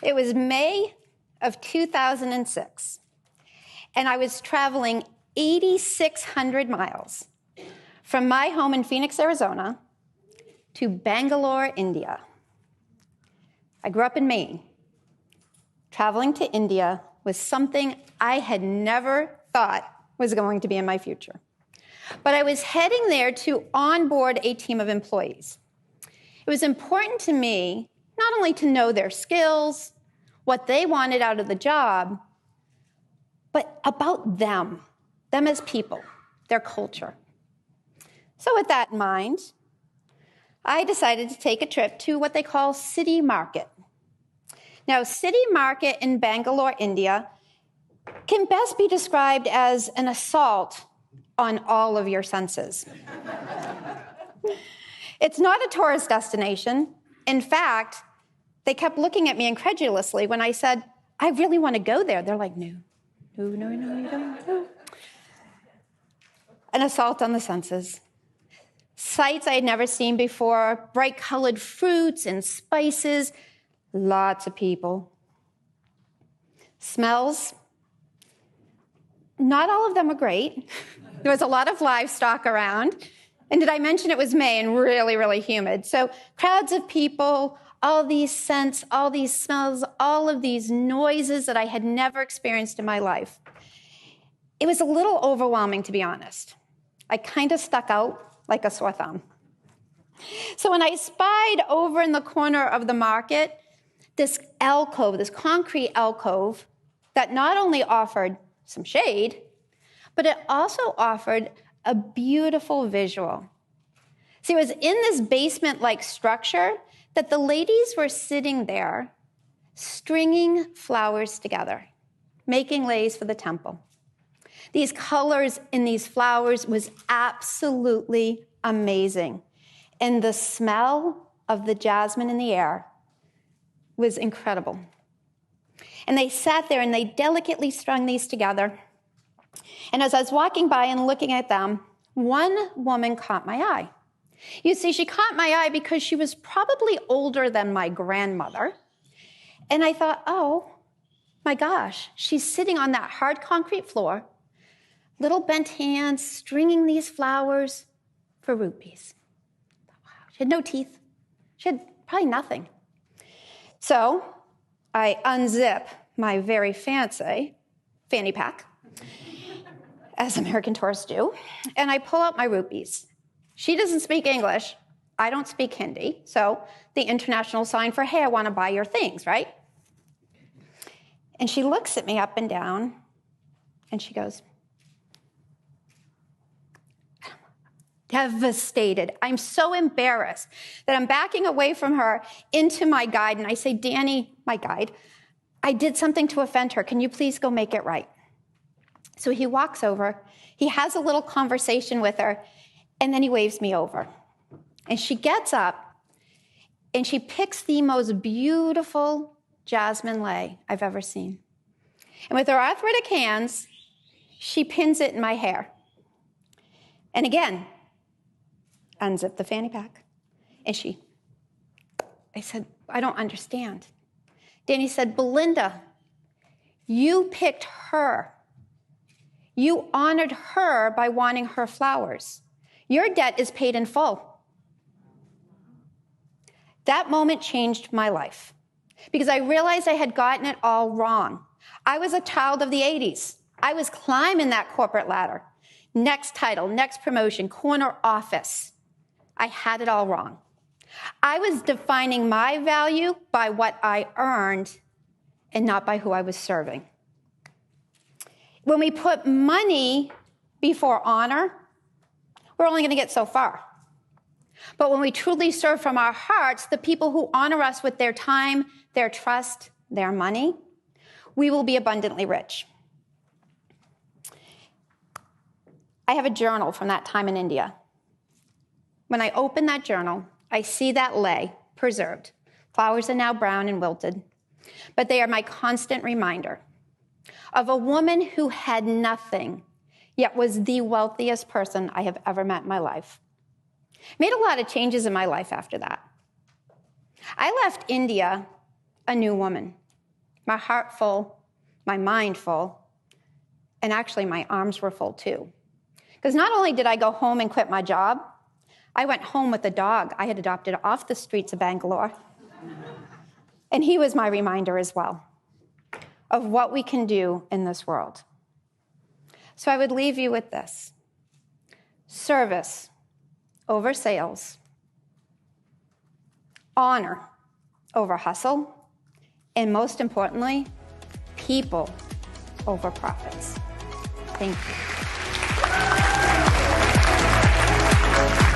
It was May of 2006, and I was traveling 8,600 miles from my home in Phoenix, Arizona, to Bangalore, India. I grew up in Maine. Traveling to India was something I had never thought was going to be in my future. But I was heading there to onboard a team of employees. It was important to me not only to know their skills, what they wanted out of the job, but about them as people, their culture. So with that in mind, I decided to take a trip to what they call City Market. Now, City Market in Bangalore, India, can best be described as an assault on all of your senses. It's not a tourist destination. In fact, they kept looking at me incredulously when I said, I really want to go there. They're like, no, you don't. No. An assault on the senses. Sights I had never seen before, bright-colored fruits and spices, lots of people. Smells, not all of them were great. There was a lot of livestock around. And did I mention it was May and really, really humid? So crowds of people, all these scents, all these smells, all of these noises that I had never experienced in my life. It was a little overwhelming, to be honest. I kind of stuck out like a sore thumb. So when I spied over in the corner of the market, this alcove, this concrete alcove, that not only offered some shade, but it also offered a beautiful visual. See, it was in this basement-like structure that the ladies were sitting there, stringing flowers together, making leis for the temple. These colors in these flowers was absolutely amazing. And the smell of the jasmine in the air was incredible. And they sat there and they delicately strung these together. And as I was walking by and looking at them, one woman caught my eye. You see, she caught my eye because she was probably older than my grandmother. And I thought, oh, my gosh, she's sitting on that hard concrete floor, little bent hands, stringing these flowers for rupees. Wow, she had no teeth. She had probably nothing. So I unzip my very fancy fanny pack, as American tourists do, and I pull out my rupees. She doesn't speak English. I don't speak Hindi. So the international sign for, hey, I want to buy your things, right? And she looks at me up and down, and she goes, devastated. I'm so embarrassed that I'm backing away from her into my guide, and I say, Danny, my guide, I did something to offend her. Can you please go make it right? So he walks over, he has a little conversation with her, and then he waves me over. And she gets up, and she picks the most beautiful jasmine lei I've ever seen. And with her arthritic hands, she pins it in my hair. And again, unzip the fanny pack. And I said, I don't understand. Danny said, Belinda, you picked her. You honored her by wanting her flowers. Your debt is paid in full. That moment changed my life because I realized I had gotten it all wrong. I was a child of the 80s. I was climbing that corporate ladder. Next title, next promotion, corner office. I had it all wrong. I was defining my value by what I earned and not by who I was serving. When we put money before honor, we're only going to get so far. But when we truly serve from our hearts, the people who honor us with their time, their trust, their money, we will be abundantly rich. I have a journal from that time in India. When I open that journal, I see that lei preserved. Flowers are now brown and wilted, but they are my constant reminder of a woman who had nothing, yet was the wealthiest person I have ever met in my life. Made a lot of changes in my life after that. I left India a new woman. my heart full, my mind full, and actually my arms were full too. Because not only did I go home and quit my job, I went home with a dog I had adopted off the streets of Bangalore. And he was my reminder as well of what we can do in this world. So I would leave you with this: service over sales, honor over hustle, and most importantly, people over profits. Thank you.